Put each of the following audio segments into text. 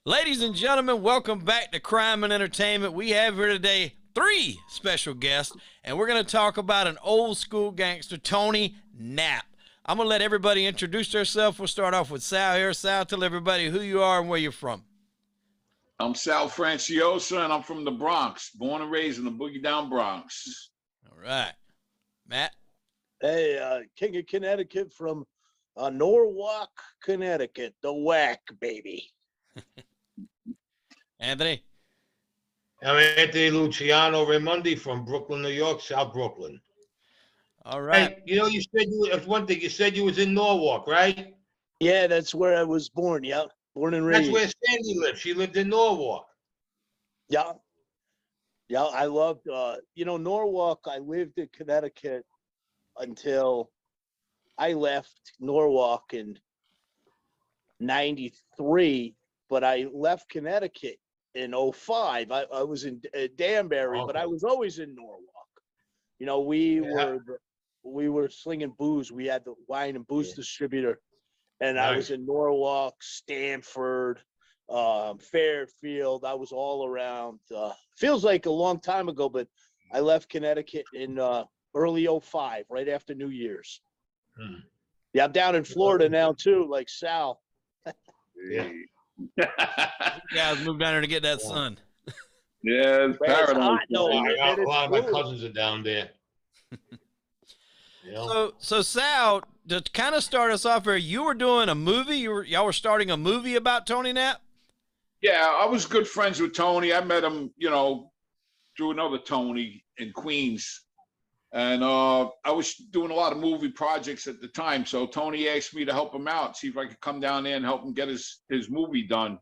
Ladies and gentlemen, welcome back to Crime and Entertainment. We have here today three special guests, and we're going to talk about an old school gangster, Tony Knapp. I'm going to let everybody introduce themselves. We'll start off with Sal here. Sal, tell everybody who you are and where you're from. I'm Sal Franciosa, and I'm from the Bronx, born and raised in the Boogie Down Bronx. All right. Matt? Hey, King of Connecticut from Norwalk, Connecticut, the whack, baby. Anthony? I'm Anthony Raimondi from Brooklyn, New York, South Brooklyn. All right. Hey, you know, you said one thing. You said you was in Norwalk, right? Yeah, that's where I was born. Yeah, born and raised. That's where Sandy lived. She lived in Norwalk. Yeah, I loved. Norwalk. I lived in Connecticut until I left Norwalk in '93. But I left Connecticut in '05. I was in Danbury, Okay. but I was always in Norwalk. You know, we were slinging booze. We had the wine and booze distributor, and Nice. I was in Norwalk, Stamford, Fairfield. I was all around. Feels like a long time ago, but I left Connecticut in early '05, right after New Year's. Yeah, I'm down in Florida now too, like Sal. Yeah. You guys moved down here to get that sun. Yeah, it's Man, it's paradise. hot, though. I got a lot of my It's cool. cousins are down there. You know? So Sal, to kind of start us off here, you were doing a movie. Y'all were starting a movie about Tony Knapp? Yeah, I was good friends with Tony. I met him, through another Tony in Queens. And I was doing a lot of movie projects at the time. So Tony asked me to help him out, see if I could come down there and help him get his movie done.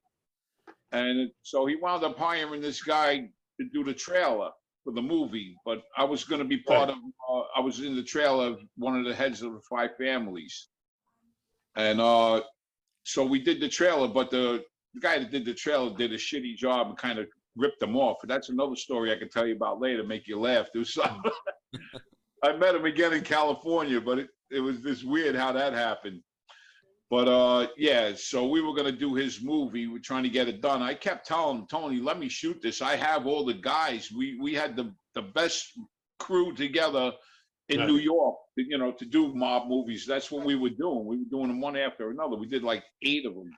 And so he wound up hiring this guy to do the trailer for the movie. But I was going to be part of, I was in the trailer of one of the heads of the five families. And so we did the trailer, but the guy that did the trailer did a shitty job and kind of ripped them off. But that's another story I can tell you about later, make you laugh. There was some, I met him again in California, but it was just weird how that happened. But yeah, so we were going to do his movie. We're trying to get it done. I kept telling him, Tony, let me shoot this. I have all the guys. We had the best crew together in New York, to do mob movies. That's what we were doing. We were doing them one after another. We did like 8 of them.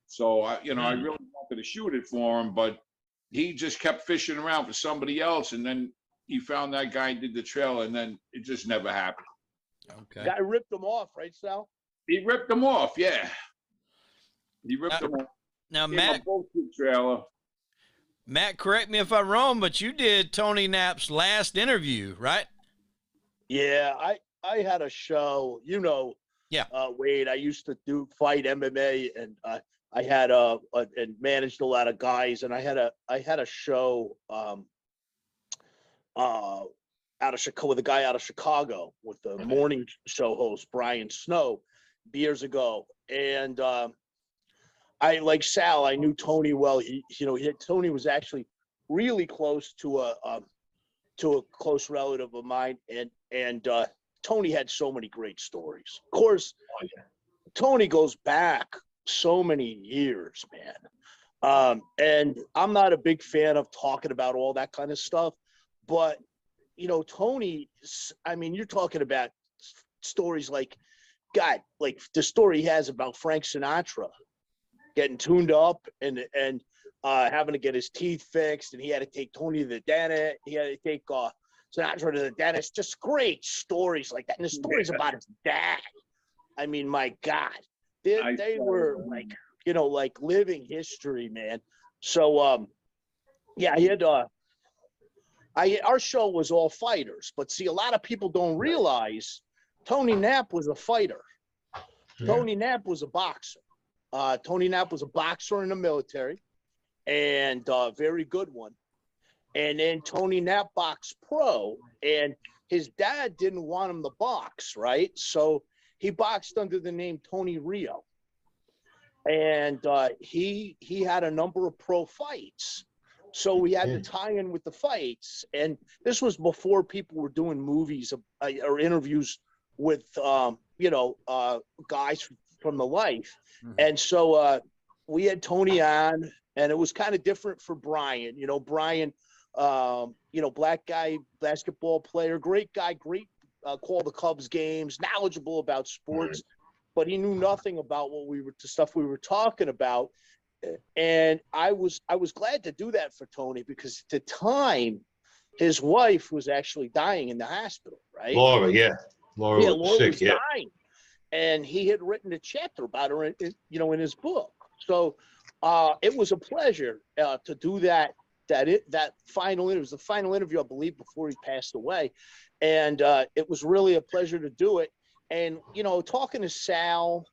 So, I really wanted to shoot it for him, but he just kept fishing around for somebody else. And then he found that guy and did the trailer, and then it just never happened. Okay. Guy ripped them off, right, Sal? He ripped them off, yeah. He ripped them off. Now, Gave him a bullshit trailer. Matt, correct me if I'm wrong, but you did Tony Knapp's last interview, right? Yeah, I had a show, Yeah. Wade, I used to fight MMA, and I had and managed a lot of guys, and I had a show out of Chicago with a guy out of Chicago with the morning show host Brian Snow years ago, and I, like Sal, I knew Tony well. Tony was actually really close to a close relative of mine, and Tony had so many great stories. Of course, Tony goes back so many years, man. And I'm not a big fan of talking about all that kind of stuff, but Tony, I mean, you're talking about stories like the story he has about Frank Sinatra getting tuned up and having to get his teeth fixed, and he had to take Tony to the dentist. He had to take Sinatra to the dentist. Just great stories like that. And the stories about his dad. I mean, my God, they were like living history, man. So yeah, he had our show was all fighters, but see, a lot of people don't realize Tony Knapp was a fighter. Yeah. Tony Knapp was a boxer. Tony Knapp was a boxer in the military, and a very good one. And then Tony Knapp boxed pro, and his dad didn't want him to box, right? So he boxed under the name Tony Rio. And he had a number of pro fights. So we had to tie in with the fights. And this was before people were doing movies or interviews with, guys from the life. Mm-hmm. And so we had Tony on, and it was kind of different for Brian. Brian, black guy, basketball player, great guy, great call the Cubs games, knowledgeable about sports, but he knew nothing about the stuff we were talking about. And I was glad to do that for Tony, because at the time his wife was actually dying in the hospital, right? Laura, yeah. Laura was sick, was dying. And he had written a chapter about her, in his book. So it was a pleasure to do that. That final interview was the final interview, I believe, before he passed away, and it was really a pleasure to do it. And talking to Sal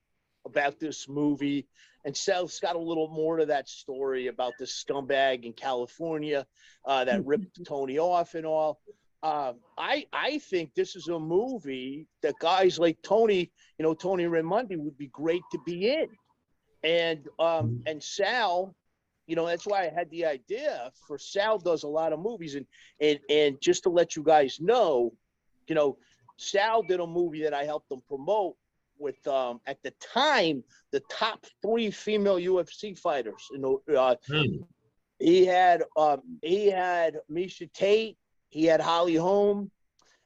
about this movie, and Sal's got a little more to that story about this scumbag in California that ripped Tony off and all. I think this is a movie that guys like Tony, Tony Raimondi, would be great to be in. And Sal, that's why I had the idea for Sal does a lot of movies. And just to let you guys know, Sal did a movie that I helped him promote with, at the time, the top 3 female UFC fighters. He had Misha Tate, he had Holly Holm,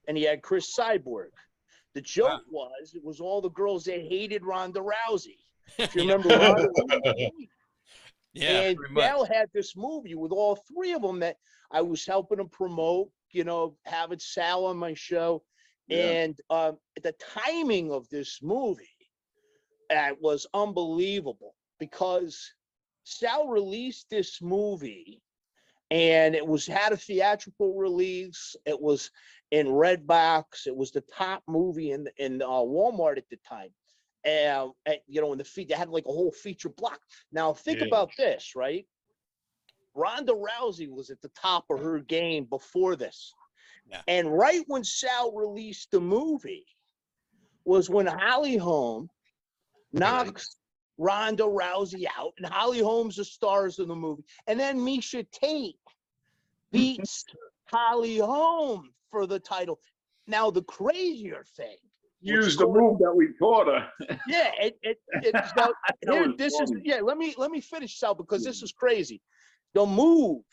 and he had Chris Cyborg. The joke it was all the girls that hated Ronda Rousey. If you remember Ronda Rousey. Yeah. And Sal had this movie with all 3 of them that I was helping him promote, having Sal on my show. Yeah. And the timing of this movie was unbelievable, because Sal released this movie and it had a theatrical release. It was in Redbox. It was the top movie in Walmart at the time. And in the feed, they had like a whole feature block. Now think about this, right? Ronda Rousey was at the top of her game before this. Yeah. And right when Sal released the movie was when Holly Holm knocks Ronda Rousey out, and Holly Holm's the stars of the movie. And then Misha Tate beats Holly Holm for the title. Now the crazier thing. Use the move that we taught her. Yeah, let me finish, Sal, because this is crazy. The move,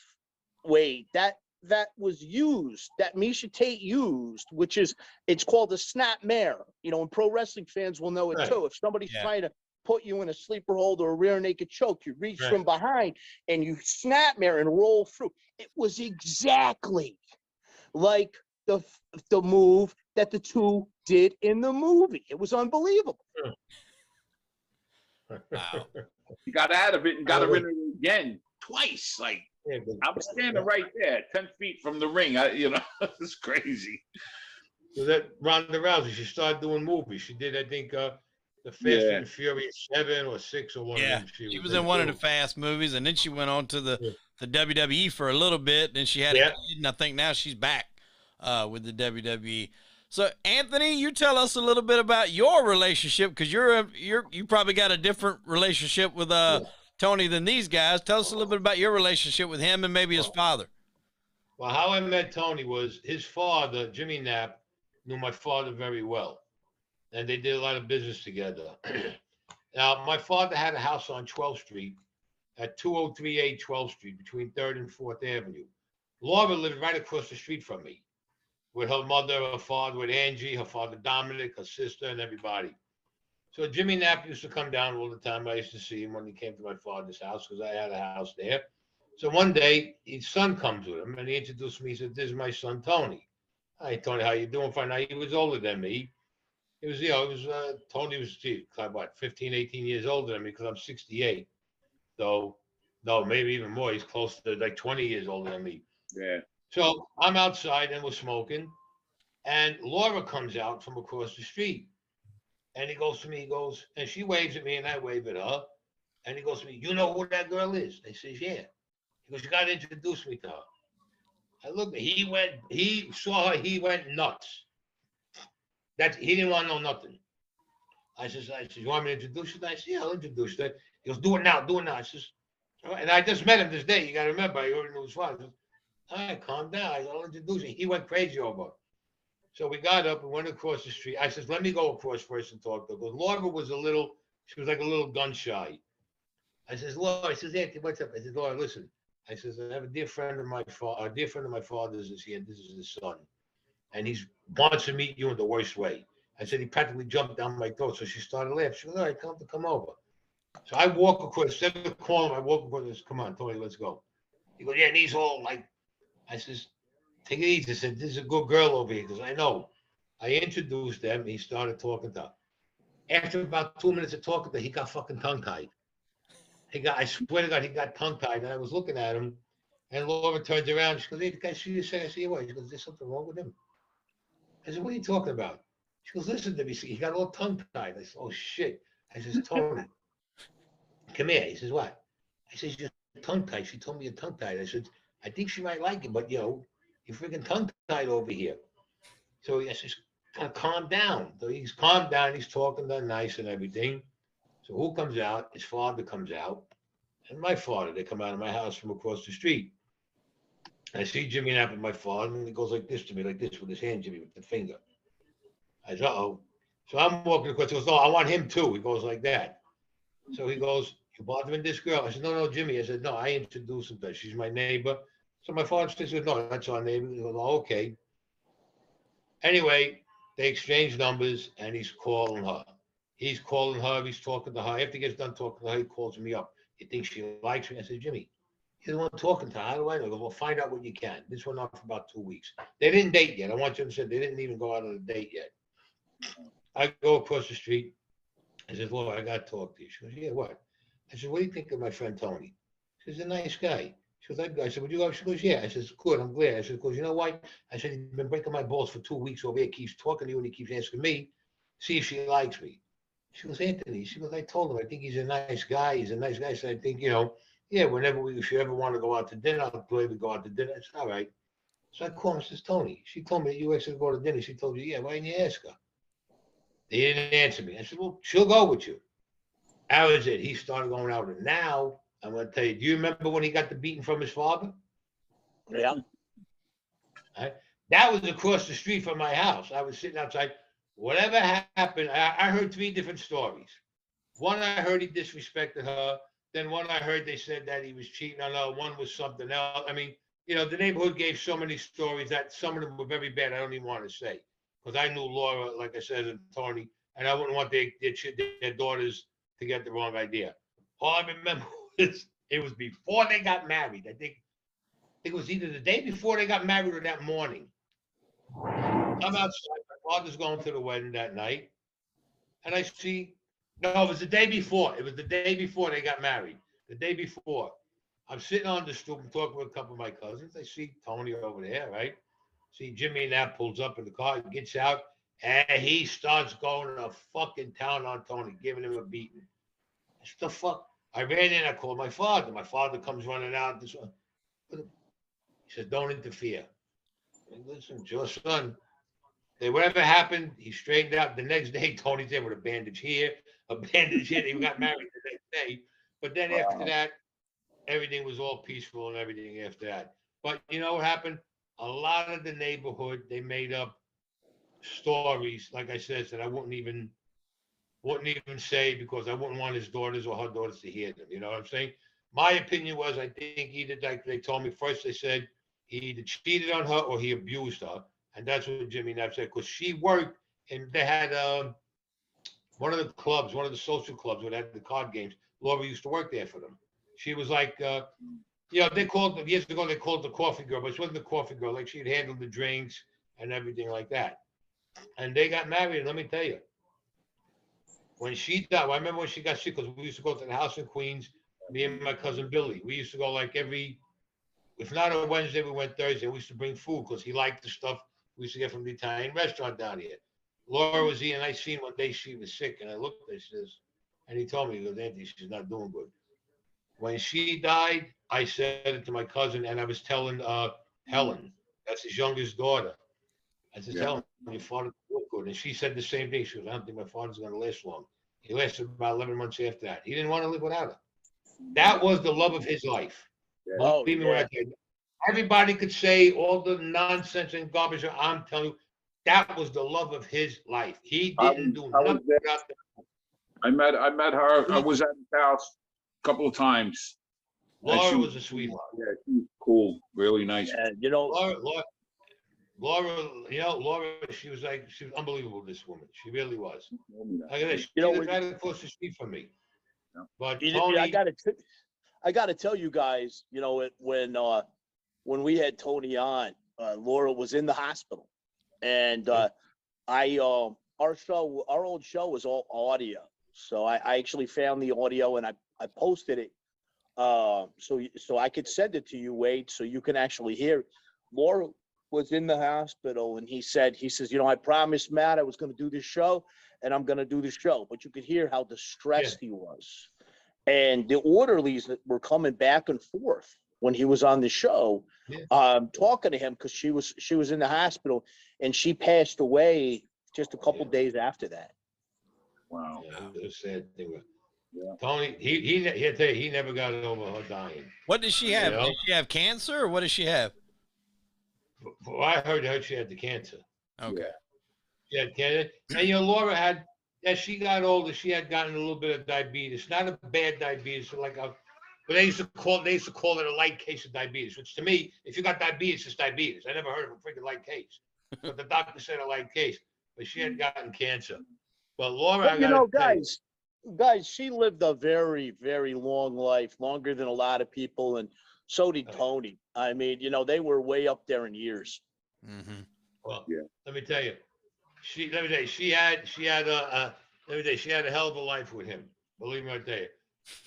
Wade, that was used, that Misha Tate used, it's called a snap mare. And pro wrestling fans will know it too. If somebody's trying to put you in a sleeper hold or a rear naked choke, you reach from behind and you snap mare and roll through. It was exactly like the move that the 2 did in the movie. It was unbelievable. Wow. He got out of it and got her in it again twice. Like, I'm standing right there, 10 feet from the ring. It's crazy. So that Ronda Rousey, she started doing movies. She did, I think, the Fast and Furious 7 or 6 or 1 of them. She was in one of the Fast movies, and then she went on to the WWE for a little bit. Then she had a kid, and I think now she's back with the WWE. So, Anthony, you tell us a little bit about your relationship, because you probably got a different relationship with Tony than these guys. Tell us a little bit about your relationship with him and maybe his father. Well, how I met Tony was his father, Jimmy Knapp, knew my father very well, and they did a lot of business together. Now, my father had a house on 12th Street at 2038 12th Street between 3rd and 4th Avenue. Laura lived right across the street from me, with her mother, her father, with Angie, her father Dominic, her sister, and everybody. So Jimmy Knapp used to come down all the time. I used to see him when he came to my father's house, because I had a house there. So one day, his son comes with him, and he introduced me. He said, "This is my son, Tony." "Hi, Tony, how you doing?" "Fine." Now, he was older than me. Tony was, 15, 18 years older than me, because I'm 68. So, no, maybe even more. He's close to like 20 years older than me. Yeah. So I'm outside and we're smoking, and Laura comes out from across the street, and he goes to me, and she waves at me and I wave at her, and he goes to me, "You know who that girl is?" I says, "Yeah." He goes, "You got to introduce me to her." I looked, he saw her, he went nuts. He didn't want to know nothing. I says, "You want me to introduce you?" I said, "Yeah, I'll introduce you." He goes, "Do it now. I says, "All right." And I just met him this day. You got to remember, I already knew his father. "All right, calm down. I'll introduce you." He went crazy over it. So we got up and went across the street. I says, "Let me go across first and talk to her." Because Laura was she was like a little gun shy. I says, Laura, I says, Anthony, what's up? I says, Laura, listen. I says, I have a dear friend of my father, a dear friend of my father's is here, and this is his son. And he wants to meet you in the worst way. I said, he practically jumped down my throat. So she started laughing. She goes, all right, tell him to come over. So I walk across, instead of calling him, I walk across, I says, come on, Tony, let's go. He goes, yeah, and he's all like, I says, take it easy. I said, this is a good girl over here. He goes, I know. I introduced them. He started talking to her. After about 2 minutes of talking to her, he got fucking tongue-tied. I swear to God, he got tongue-tied. And I was looking at him, and Laura turns around. She goes, hey, the guy see you say, I said, yeah, what? She goes, there's something wrong with him. I said, what are you talking about? She goes, listen to me. He got all tongue-tied. I said, oh, shit. I says, Tony, come here. He says, what? I says, you're tongue-tied. She told me you're tongue-tied. I said, I think she might like it, but, you're freaking tongue-tied over here. So I says, calm down. So he's calmed down. He's talking to nice and everything. So who comes out? His father comes out. And my father, they come out of my house from across the street. I see Jimmy Knapp and my father, and he goes like this to me, like this with his hand, Jimmy, with the finger. I said, uh-oh. So I'm walking across. He goes, no, I want him too. He goes like that. So he goes, you bothering this girl? I said, no, Jimmy. I said, no, I introduced him to her. She's my neighbor. So my father says, no, that's our neighbor. He goes, oh, okay. Anyway, they exchange numbers, and he's calling her. He's calling her. He's talking to her. After he gets done talking to her, he calls me up. You think she likes me? I said, Jimmy, you're the one talking to her. How do I know? He goes, well, find out what you can. This went on for about 2 weeks. They didn't date yet. I want you to understand, they didn't even go out on a date yet. I go across the street. I said, well, I got to talk to you. She goes, yeah, what? I said, what do you think of my friend Tony? She's a nice guy. She goes, I said, would you go? She goes, yeah. I said, good, I'm glad. I said, because you know why? I said, he's been breaking my balls for 2 weeks over here. Keeps talking to you and he keeps asking me, see if she likes me. She goes, Anthony. She goes, I told him, I think he's a nice guy. He's a nice guy. I said, I think, yeah, if you ever want to go out to dinner, I'll gladly go out to dinner. I said, all right. So I call him and says, Tony, she told me that you asked her to go to dinner. She told you, yeah, why didn't you ask her? They didn't answer me. I said, well, she'll go with you. That was it. He started going out. And now, I'm going to tell you, do you remember when he got the beating from his father? Yeah. Right? That was across the street from my house. I was sitting outside. Whatever happened, I heard 3 different stories. One, I heard he disrespected her. Then one, I heard they said that he was cheating on her. One was something else. I mean, the neighborhood gave so many stories that some of them were very bad. I don't even want to say. Because I knew Laura, like I said, and Tony, and I wouldn't want their daughters to get the wrong idea. All I remember was it was before they got married. I think it was either the day before they got married or that morning. I'm outside. My father's going to the wedding that night. And I see, no, it was the day before. It was the day before they got married. The day before. I'm sitting on the stoop and talking with a couple of my cousins. I see Tony over there, right? See Jimmy Knapp pulls up in the car, gets out, and he starts going to fucking town on Tony, giving him a beating. What the fuck? I ran in, I called my father. My father comes running out. This one. He says, don't interfere. I said, listen, it's your son. Whatever happened, he straightened out. The next day, Tony's there with a bandage here, a bandage here. They got married the next day. But then after that, everything was all peaceful and everything after that. But you know what happened? A lot of the neighborhood, they made up stories, like I said, that I wouldn't even say because I wouldn't want his daughters or her daughters to hear them. You know what I'm saying? My opinion was, I think either, like they told me first, they said he either cheated on her or he abused her. And that's what Jimmy Knapp said, because she worked and they had one of the social clubs where they had the card games. Laura used to work there for them. She was like, they called them, years ago, they called the coffee girl, but she wasn't the coffee girl. Like she'd handle the drinks and everything like that. And they got married. And let me tell you, when she died, I remember when she got sick, because we used to go to the house in Queens, me and my cousin Billy. We used to go like if not on Wednesday, we went Thursday. We used to bring food because he liked the stuff we used to get from the Italian restaurant down here. Laura was here, and I seen one day she was sick, and I looked at her, and he told me, he goes, Anthony, she's not doing good. When she died, I said it to my cousin, and I was telling Helen, that's his youngest daughter. I said, Helen, your father looked good. And she said the same thing. She goes, I don't think my father's going to last long. He lasted about 11 months after that. He didn't want to live without her. That was the love of his life. Believe me when I tell you. Everybody could say all the nonsense and garbage. I'm telling you, that was the love of his life. He didn't do nothing without that. I met her. I was at his house couple of times. And Laura she was a sweetheart. Yeah, she was cool, really nice. And Laura, she was unbelievable, this woman. She really was. Like I said, she was right across the street from me. Yeah. But I Tony, gotta tell you guys, when we had Tony on, Laura was in the hospital, and our old show was all audio, so I actually found the audio and I posted it, so I could send it to you, Wade, so you can actually hear it. Laura was in the hospital, and he says, I promised Matt I was going to do this show, and I'm going to do this show, but you could hear how distressed he was. And the orderlies that were coming back and forth when he was on the show, talking to him, because she was in the hospital, and she passed away just a couple days after that. Wow. Yeah, it was a sad thing. Yeah. Tony, he'll tell you, he never got over her dying. What did she have? Did she have cancer, or what does she have? Well, I heard she had the cancer. Okay. She had cancer. And Laura had, as she got older, she had gotten a little bit of diabetes. Not a bad diabetes, but they used to call it a light case of diabetes, which to me, if you got diabetes, it's diabetes. I never heard of a freaking light case. But the doctor said a light case. But she had gotten cancer. But Laura, guys, she lived a very, very long life, longer than a lot of people, and so did Tony. I mean, they were way up there in years. Mm-hmm. Well, let me tell you, she had a hell of a life with him. Believe me, I tell you.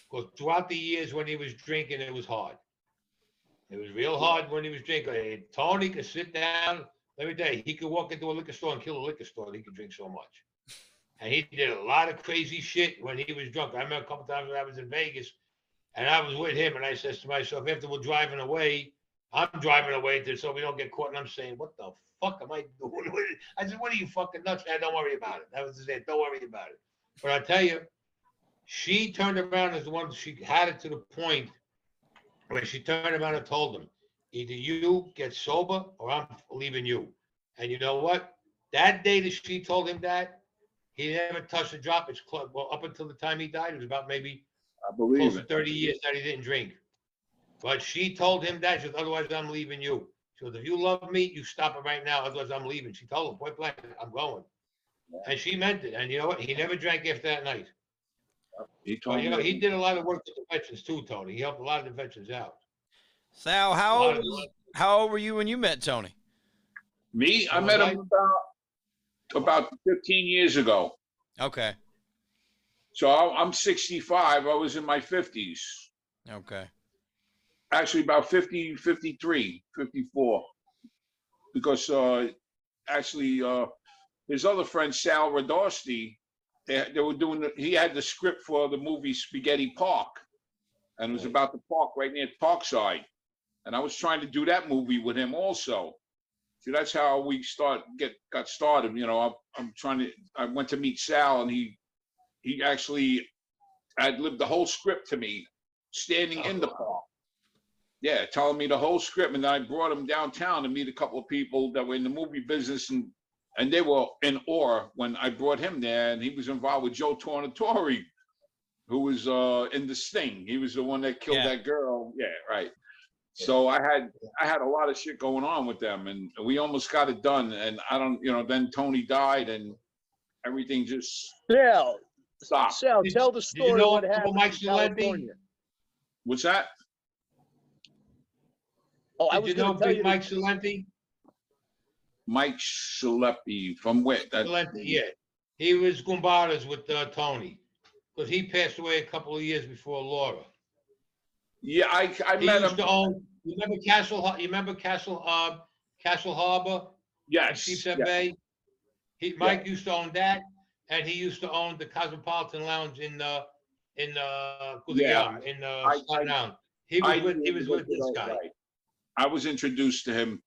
Because throughout the years when he was drinking, it was hard. It was real hard when he was drinking. And Tony could sit down. Let me tell you, he could walk into a liquor store and kill a liquor store. And he could drink so much. And he did a lot of crazy shit when he was drunk. I remember a couple times when I was in Vegas, and I was with him, and I says to myself, after we're driving away, I'm driving away so we don't get caught, and I'm saying, what the fuck am I doing with it? I said, what are you, fucking nuts? Don't worry about it. That was his name. Don't worry about it. But I tell you, she turned around as the one, she had it to the point where she turned around and told him, either you get sober or I'm leaving you. And you know what? That day that she told him that, he never touched a drop. Up until the time he died, it was about maybe close to 30 years that he didn't drink. But she told him that. She said, otherwise, I'm leaving you. She goes, if you love me, you stop it right now. Otherwise, I'm leaving. She told him point blank, I'm going. And she meant it. And you know what? He never drank after that night. He did a lot of work with the veterans too, Tony. He helped a lot of the veterans out. Sal, how old were you when you met Tony? Me? I met him about 15 years ago. Okay. So I'm 65. I was in my 50s. Okay. Actually, about 50, 53, 54. Because his other friend, Sal Franciosa, they were he had the script for the movie Spaghetti Park. And it was about the park right near Parkside. And I was trying to do that movie with him also. So that's how we got started. I went to meet Sal, and he actually had lived the whole script to me, standing in the park. Yeah, telling me the whole script, and then I brought him downtown to meet a couple of people that were in the movie business, and they were in awe when I brought him there, and he was involved with Joe Tornatore, who was in The Sting. He was the one that killed that girl. Yeah, right. So I had a lot of shit going on with them, and we almost got it done. And then Tony died, and everything just stopped. Sal, tell the story. What happened Mike in California? What's that? Oh, I was going to tell you. Mike Salenti? Mike Salenti from where? Salenti, yeah. He was Gumbaras with Tony, because he passed away a couple of years before Laura. Yeah, I met him. You remember Castle Harbor? Yes. Sheepshead Bay. Mike used to own that, and he used to own the Cosmopolitan Lounge in Staten. He was with this guy. Right. I was introduced to him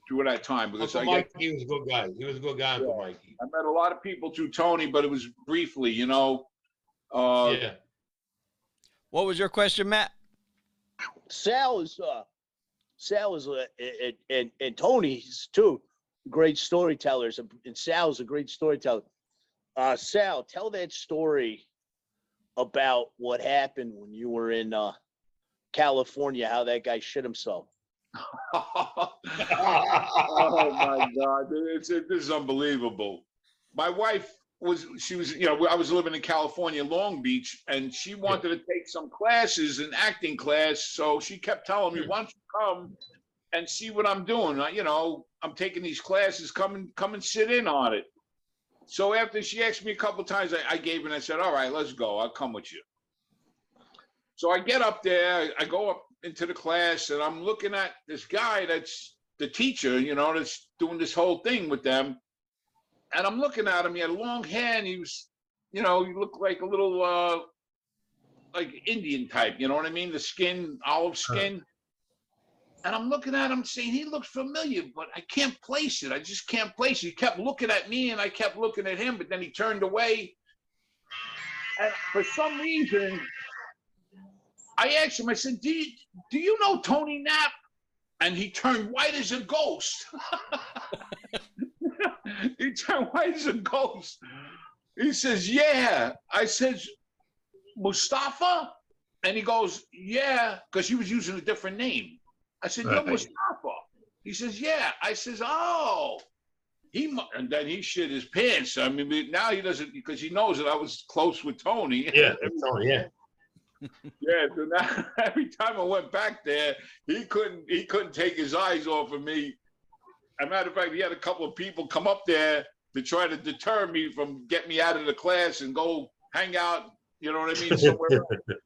through that time because he was a good guy. He was a good guy, Uncle Mikey. I met a lot of people through Tony, but it was briefly, What was your question, Matt? Sal is and Tony's too great storytellers, and Sal's a great storyteller. Sal, tell that story about what happened when you were in California, how that guy shit himself. Oh my God, this is unbelievable. My wife she was, I was living in California, Long Beach, and she wanted to take some classes, an acting class. So she kept telling me, why don't you come and see what I'm doing? I'm taking these classes, come and sit in on it. So after she asked me a couple of times, I gave in. I said, all right, let's go. I'll come with you. So I get up there, I go up into the class, and I'm looking at this guy that's the teacher, that's doing this whole thing with them. And I'm looking at him. He had long hair, and he was, he looked like a little, like Indian type. You know what I mean? The skin, olive skin. And I'm looking at him saying, he looks familiar, but I can't place it. I just can't place it. He kept looking at me, and I kept looking at him, but then he turned away. And for some reason, I asked him, I said, do you know Tony Knapp? And he turned white as a ghost. He turned white as a ghost. He says, yeah. I said, Mustafa? And he goes, yeah, because he was using a different name. I said, you're Mustafa. He says, yeah. I says, oh. And then he shit his pants. I mean, now he doesn't, because he knows that I was close with Tony. Yeah, Tony, yeah. Yeah, so now every time I went back there, he couldn't take his eyes off of me. As a matter of fact, he had a couple of people come up there to try to deter me from getting me out of the class and go hang out, you know what I mean, somewhere else.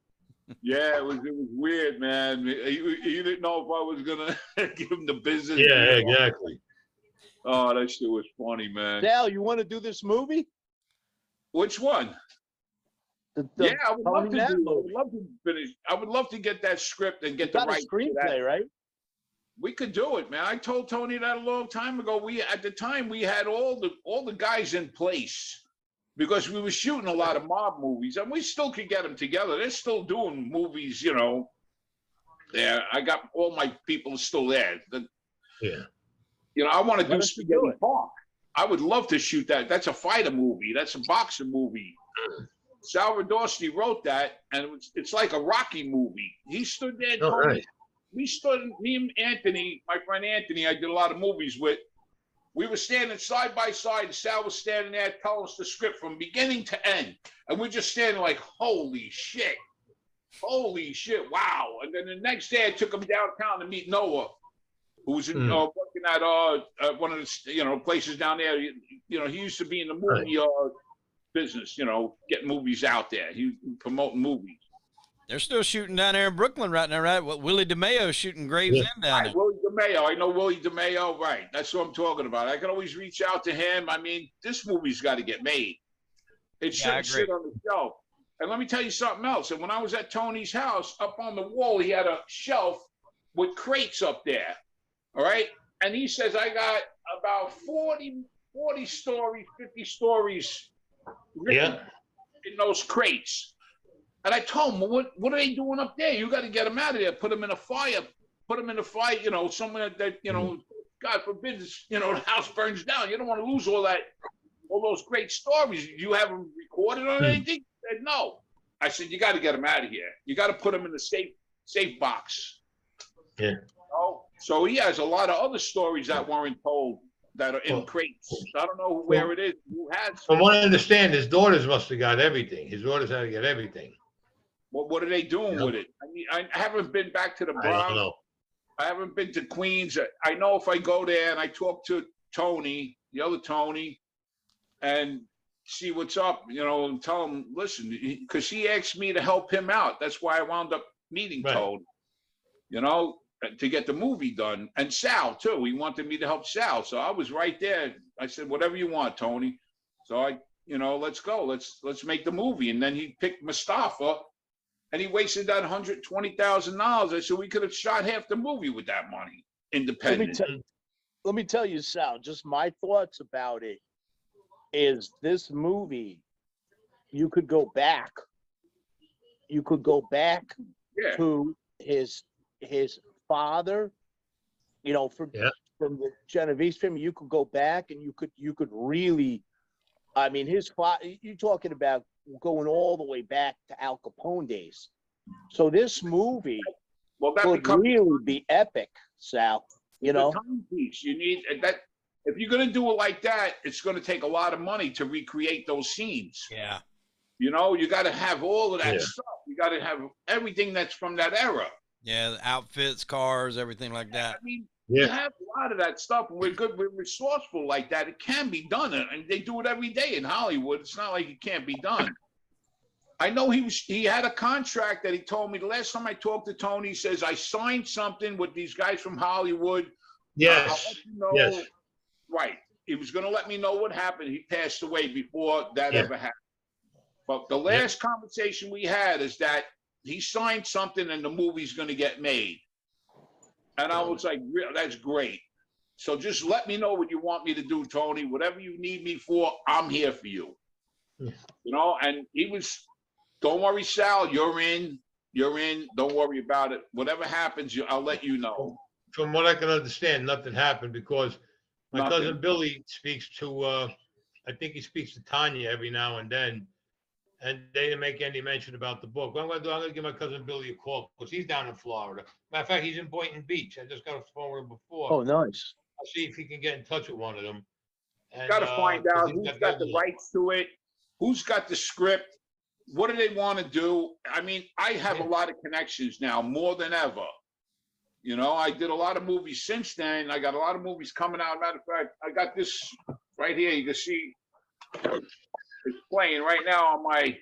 Yeah, it was weird, man. He didn't know if I was gonna give him the business. Yeah, exactly. Oh, that shit was funny, man. Sal, you want to do this movie? Which one? Yeah, I would love to do. I would love to finish. I would love to get that script and get the right screenplay, right? We could do it, man. I told Tony that a long time ago. At the time we had all the guys in place because we were shooting a lot of mob movies, and we still could get them together. They're still doing movies, There, I got all my people still there. Yeah. I want to do Spaghetti Park. I would love to shoot that. That's a fighter movie. That's a boxing movie. Sal Franciosa wrote that, and it's like a Rocky movie. He stood there. Me and Anthony, my friend Anthony, I did a lot of movies with. We were standing side by side, and Sal was standing there telling us the script from beginning to end. And we're just standing like, holy shit, wow. And then the next day I took him downtown to meet Noah, who was working at one of the places down there. He used to be in the movie business, getting movies out there. He promoting movies. They're still shooting down there in Brooklyn right now, right? Willie DeMayo's shooting Graves End down there. Willie DeMayo. I know Willie DeMayo. Right. That's what I'm talking about. I can always reach out to him. I mean, this movie's got to get made. It shouldn't sit on the shelf. And let me tell you something else. And when I was at Tony's house, up on the wall, he had a shelf with crates up there. All right. And he says, I got about 40 stories, 50 stories written in those crates. And I told him, what are they doing up there? You got to get them out of there. Put them in a fire. Somewhere that, God forbid, the house burns down. You don't want to lose all those great stories. You have them recorded on anything? He said, no. I said, you got to get them out of here. You got to put them in the safe box. Yeah. So he has a lot of other stories that weren't told that are in crates. I don't know where it is. Who has? From what I understand, his daughters must have got everything. His daughters had to get everything. Well, what are they doing with it? I mean, I haven't been back to the Bronx. I don't know. I haven't been to Queens. I know if I go there and I talk to Tony, the other Tony, and see what's up, and tell him, listen, because he asked me to help him out. That's why I wound up meeting Tony, to get the movie done. And Sal, too. He wanted me to help Sal. So I was right there. I said, whatever you want, Tony. So let's go. Let's make the movie. And then he picked Mustafa. And he wasted that $120,000. I said, we could have shot half the movie with that money, independent. Let me tell you, Sal, just my thoughts about it is this movie, you could go back. You could go back to his father, from the Genovese family. You could go back and you could really, I mean, his father, you're talking about going all the way back to Al Capone days. So this movie Well, that could becomes really be epic, Sal. You the know, timepiece. You need that. If you're going to do it like that, it's going to take a lot of money to recreate those scenes. Yeah. You know, you got to have all of that Yeah. stuff. You got to have everything that's from that era. Yeah, the outfits, cars, everything like that. I mean, Yeah. you have a lot of that stuff, and we're good. We're resourceful like that. It can be done, and they do it every day in Hollywood. It's not like it can't be done. I know he had a contract that he told me the last time I talked to Tony. He says, I signed something with these guys from Hollywood. I'll Yes. let you know. Yes. Right. He was going to let me know what happened. He passed away before that Yeah. ever happened. But the last conversation we had is that he signed something and the movie's going to get made. And I was like, that's great. So just let me know what you want me to do, Tony. Whatever you need me for, I'm here for you. Yeah. You know, and he was, don't worry, Sal, you're in. Don't worry about it. Whatever happens, I'll let you know. From what I can understand, nothing happened because my Nothing. cousin Billy speaks to, I think he speaks to Tanya every now and then. And they didn't make any mention about the book. What I'm going to do, I'm going to give my cousin Billy a call because he's down in Florida. Matter of fact, he's in Boynton Beach. I just got a phone with him before. oh, nice. I'll see if he can get in touch with one of them. And, Got to find 'cause out he's who's got the rights to it, who's got the script, what do they want to do? I mean, I have a lot of connections now, more than ever. You know, I did a lot of movies since then. I got a lot of movies coming out. Matter of fact, I got this right here. You can see it's playing right now on my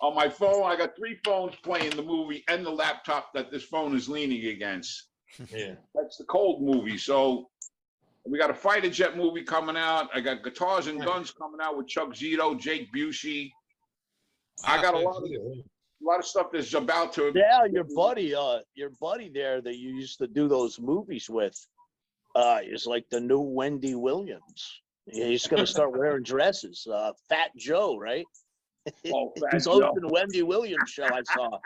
on my phone. I got 3 phones playing the movie and the laptop that this phone is leaning against. Yeah. That's the Cold movie. So we got a fighter jet movie coming out. I got Guitars and Guns coming out with Chuck Zito, Jake Busey. I got a lot of stuff that's about to. Yeah, your buddy there that you used to do those movies with, is like the new Wendy Williams. He's gonna start wearing dresses. Fat Joe, right? Oh, Fat He's Joe. hosting the Wendy Williams show. I saw.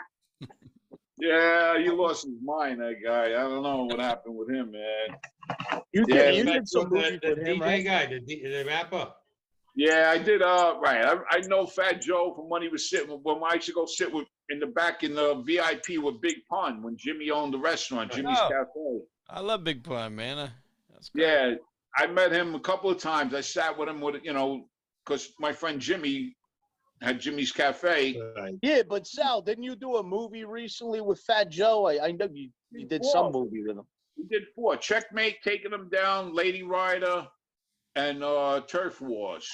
Yeah, he lost his mind, that guy. I don't know what happened with him, man. You Yeah, did some movies the with him, DJ right? guy, the rapper. Yeah, I did. Right. I know Fat Joe from when he was sitting. When I used to go sit with in the back in the VIP with Big Pun when Jimmy owned the restaurant, Jimmy's Oh. Cafe. I love Big Pun, man. That's great. Yeah, I met him a couple of times. I sat with him because my friend Jimmy had Jimmy's Cafe. Right. Yeah, but Sal, didn't you do a movie recently with Fat Joe? I know you did some movie with him. We did 4: Checkmate, Taking Him Down, Lady Rider, and Turf Wars.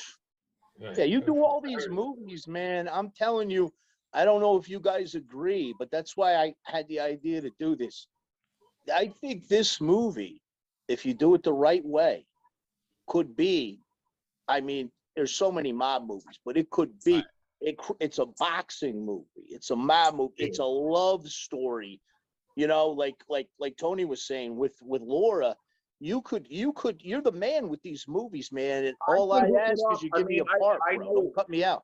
Right. Yeah, you do all these movies, man. I'm telling you, I don't know if you guys agree, but that's why I had the idea to do this. I think this movie, if you do it the right way, could be, I mean, there's so many mob movies, but it could be, it's a boxing movie. It's a mob movie. It's a love story. You know, like Tony was saying with Laura, you're the man with these movies, man. And all I ask is you give me a part, bro. Don't cut me out.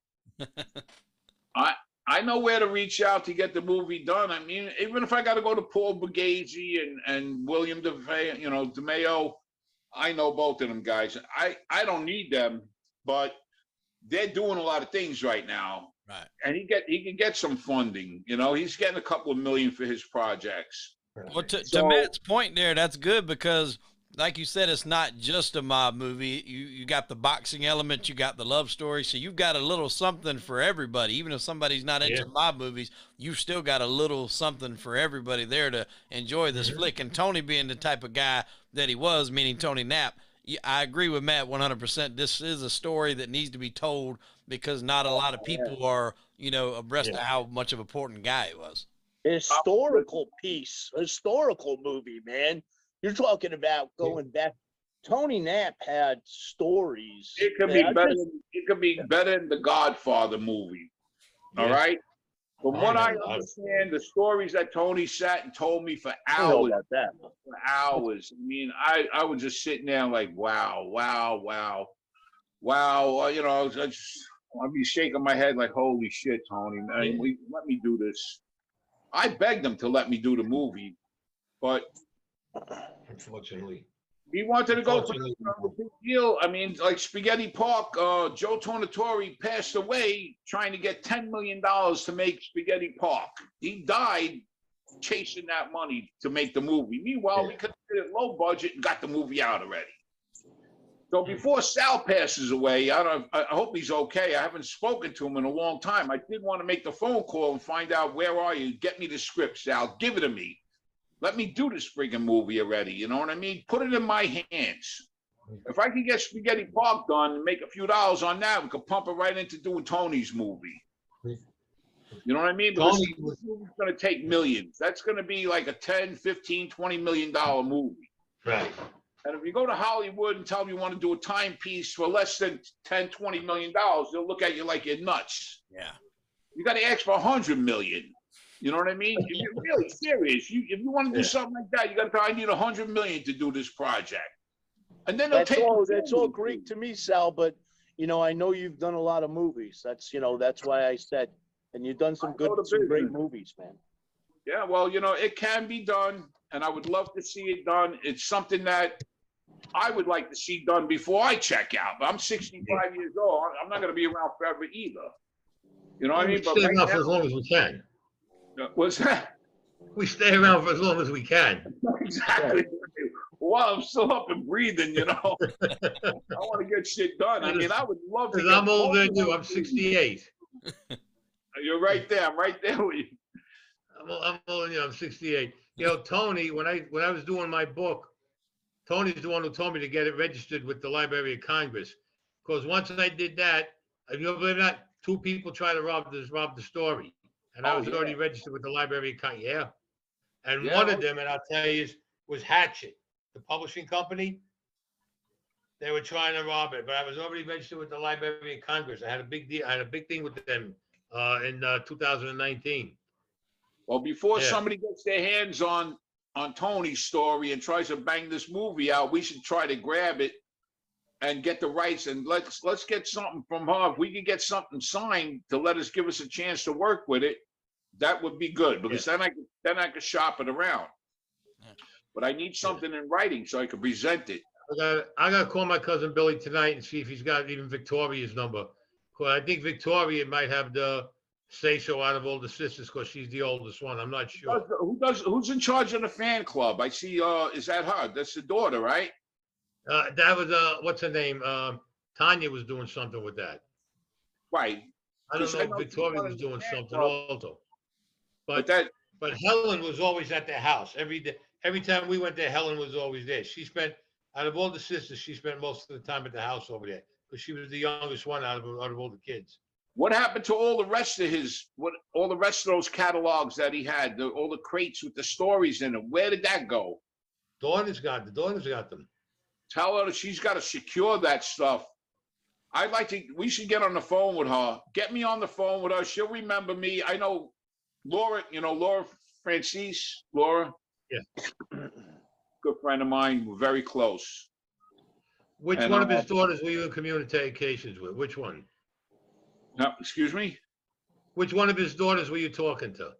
I know where to reach out to get the movie done. I mean, even if I got to go to Paul Bugasi and William DeMeo, I know both of them guys. I don't need them, but they're doing a lot of things right now. Right. And he can get some funding. You know, he's getting a couple of million for his projects. Well, to Matt's point there, that's good because, like you said, it's not just a mob movie. You got the boxing element, you got the love story, so you've got a little something for everybody. Even if somebody's not into mob movies, you've still got a little something for everybody there to enjoy this flick. And Tony being the type of guy that he was, meaning Tony Knapp, I agree with Matt 100%. This is a story that needs to be told because not a lot of people are, abreast of how much of an important guy he was. Historical movie, man. You're talking about going back. Tony Knapp had stories. It could be better. It could be better than the Godfather movie. All right. From what I understand, the stories that Tony sat and told me for hours. For hours. I mean, I was just sitting there like, wow. I'd be shaking my head like, holy shit, Tony, man, let me do this. I begged him to let me do the movie, but unfortunately, He wanted to go for Unfortunately, the big deal. I mean, like Spaghetti Park, Joe Tornatore passed away trying to get $10 million to make Spaghetti Park. He died chasing that money to make the movie. Meanwhile, we could have did it low budget and got the movie out already. So before Sal passes away, I hope he's okay. I haven't spoken to him in a long time. I did want to make the phone call and find out, where are you? Get me the script, Sal. Give it to me. Let me do this friggin' movie already. You know what I mean? Put it in my hands. If I can get Spaghetti Park done and make a few dollars on that, we could pump it right into doing Tony's movie. You know what I mean? Because this movie's going to take millions. That's going to be like a 10, 15, $20 million movie. right. And if you go to Hollywood and tell them you want to do a timepiece for less than 10, $20 million, they'll look at you like you're nuts. Yeah. You got to ask for 100 million. You know what I mean? If you're really serious, if you want to do something like that, you got to I need 100 million to do this project. And then That's all Greek to me, Sal. But I know you've done a lot of movies. That's why I said, and you've done some great movies, man. Yeah, well, it can be done, and I would love to see it done. It's something that I would like to see done before I check out. But I'm 65 years old. I'm not going to be around forever either. You know what I mean? We stay around for as long as we can. What's that? We stay around for as long as we can. Exactly. While I'm still up and breathing, I want to get shit done. I mean, I would love to. I'm older than you. I'm 68. You're right there. I'm right there with you. I'm older than you. I'm 68. Tony, when I was doing my book, Tony's the one who told me to get it registered with the Library of Congress. Because once I did that, if you believe that, 2 people tried to rob the story. And I was already registered with the Library of Congress. Yeah. And one of them, and I'll tell you, was Hatchet, the publishing company. They were trying to rob it, but I was already registered with the Library of Congress. I had a big deal. I had a big thing with them in 2019. Well, before somebody gets their hands on Tony's story and tries to bang this movie out, we should try to grab it and get the rights, and let's get something from her. If we could get something signed to give us a chance to work with it, that would be good, because then I could shop it around. But I need something in writing so I can present it. I gotta call my cousin Billy tonight and see if he's got even Victoria's number. Because I think Victoria might have the say-so out of all the sisters, because she's the oldest one. I'm not sure. Who's in charge of the fan club? I see. Is that her? That's the daughter, right? That was what's her name? Tanya was doing something with that. Right. I don't know if Victoria was doing something also. But Helen was always at their house every day. Every time we went there, Helen was always there. Out of all the sisters, she spent most of the time at the house over there, because she was the youngest one out of all the kids. What happened to all the rest of all the rest of those catalogs that he had, all the crates with the stories in them? Where did that go? The daughters got them. Tell her that she's got to secure that stuff. We should get on the phone with her. Get me on the phone with her. She'll remember me. I know Laura, Laura Francis, Laura. Yeah. Good friend of mine. We're very close. Which one of his daughters were you in communications with? Which one? Excuse me? Which one of his daughters were you talking to?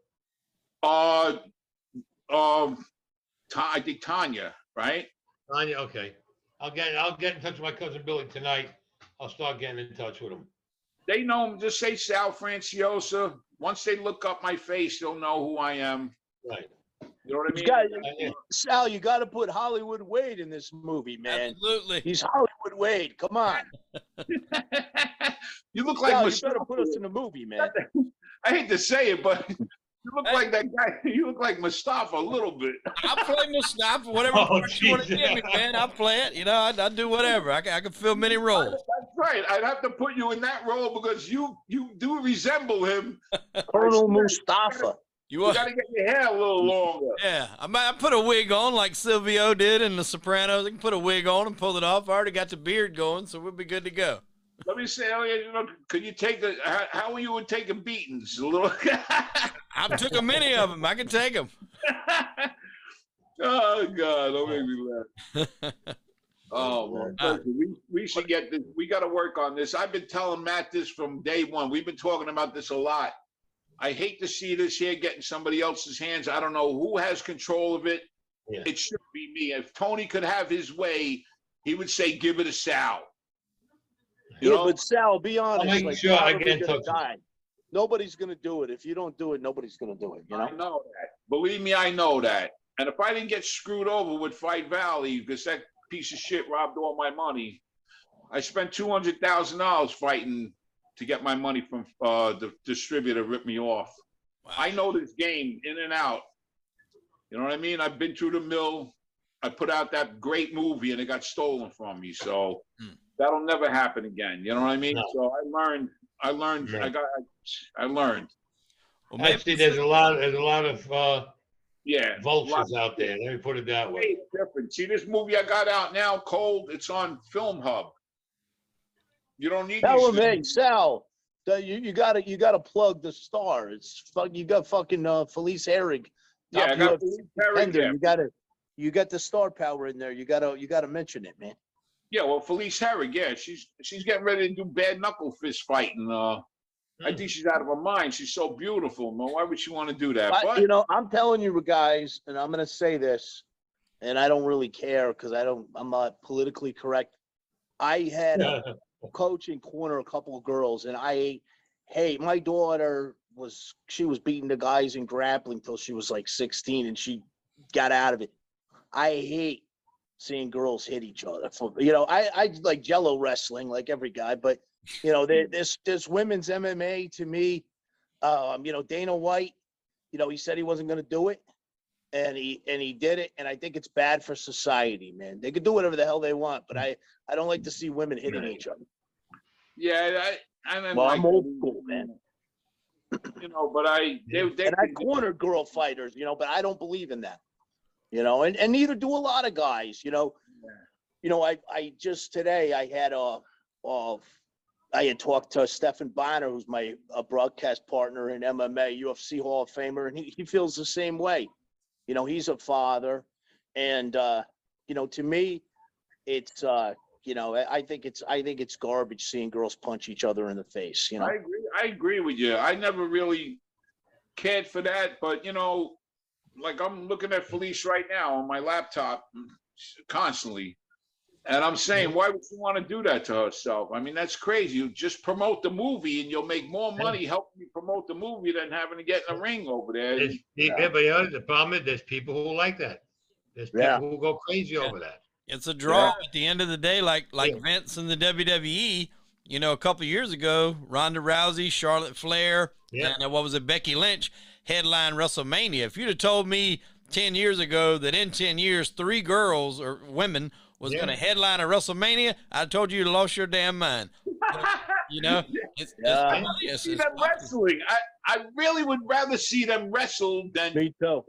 I think Tanya, right? Tanya, okay. I'll get in touch with my cousin Billy tonight. I'll start getting in touch with him. They know him. Just say Sal Franciosa. Once they look up my face, they'll know who I am. Right. You know what I mean? Sal, you got to put Hollywood Wade in this movie, man. Absolutely. He's Hollywood Wade. Come on. You look Sal, like you better put us in the movie, man. I hate to say it, but you look like that guy. You look like Mustafa a little bit. I'll play Mustafa, whatever part you want to give me, man. I'll play it. I'll do whatever. I can fill many roles. That's right. I'd have to put you in that role because you do resemble him. Colonel Mustafa. You got to get your hair a little longer. Yeah, I might put a wig on like Silvio did in The Sopranos. I can put a wig on and pull it off. I already got the beard going, so we'll be good to go. Let me say, could you take how are you with taking beatings? A little. I took many of them. I can take them. Oh God, don't make me laugh. Oh man, we should get this. We got to work on this. I've been telling Matt this from day one. We've been talking about this a lot. I hate to see this here getting somebody else's hands. I don't know who has control of it. Yeah. it should be me. If Tony could have his way, he would say, "Give it a Sal." You Yeah, know? but Sal, be honest. making Like, sure you're I probably get in gonna touch with die. Nobody's gonna do it. If you don't do it, nobody's gonna do it. You know. I know that. Believe me, I know that. And if I didn't get screwed over with Fight Valley, because that piece of shit robbed all my money, I spent $200,000 fighting to get my money from the distributor ripped me off. Wow. I know this game in and out. You know what I mean? I've been through the mill. I put out that great movie and it got stolen from me. So that'll never happen again. You know what I mean? No. So I learned, No. I learned. Well, maybe Actually, there's a lot of Yeah. vultures out there. Let me put it that way. It's different. See this movie I got out now, Cold, it's on Film Hub. You don't need Tell these him, hey, things. Sal, you gotta plug the star. You got fucking Felice Herrig. Yeah, I got Felice Herrig, contender. yeah. You got the star power in there. You gotta mention it, man. Yeah, well, Felice Herrig, yeah, she's getting ready to do bad knuckle fist fighting. I think she's out of her mind. She's so beautiful, man. Why would she want to do that? But You know, I'm telling you guys, and I'm gonna say this, and I don't really care because I'm not politically correct. I had a coach and corner a couple of girls, and my daughter was beating the guys in grappling till she was like 16, and she got out of it. I hate seeing girls hit each other. You know, I like Jello wrestling like every guy, but you know, there's women's MMA to me. You know, Dana White, you know, he said he wasn't going to do it, and he did it, and I think it's bad for society, man. They could do whatever the hell they want, but I don't like to see women hitting each other. yeah, I'm I'm old school, man. You know, but And I corner girl fighters, you know, but I don't believe in that. You know, and neither do a lot of guys. You know, I just today I had talked to Stephan Bonner, who's my broadcast partner in MMA, UFC Hall of Famer, and he feels the same way. You know, he's a father, and you know, to me, it's you know, I think it's garbage seeing girls punch each other in the face. You know, I agree with you. I never really cared for that, but you know, like I'm looking at Felice right now on my laptop constantly. And I'm saying, why would you want to do that to herself? I mean, that's crazy. You just promote the movie and you'll make more money helping you promote the movie than having to get in a ring over there. But you know, the problem is there's people who like that. There's people who go crazy over that. It's a draw at the end of the day, like Vince in the WWE. You know, a couple of years ago, Ronda Rousey, Charlotte Flair, and what was it, Becky Lynch, headline WrestleMania. If you'd have told me 10 years ago that in 10 years, 3 girls or women was going to headline a WrestleMania, I told you lost your damn mind. You know, it's see them wrestling. I really would rather see them wrestle than me too.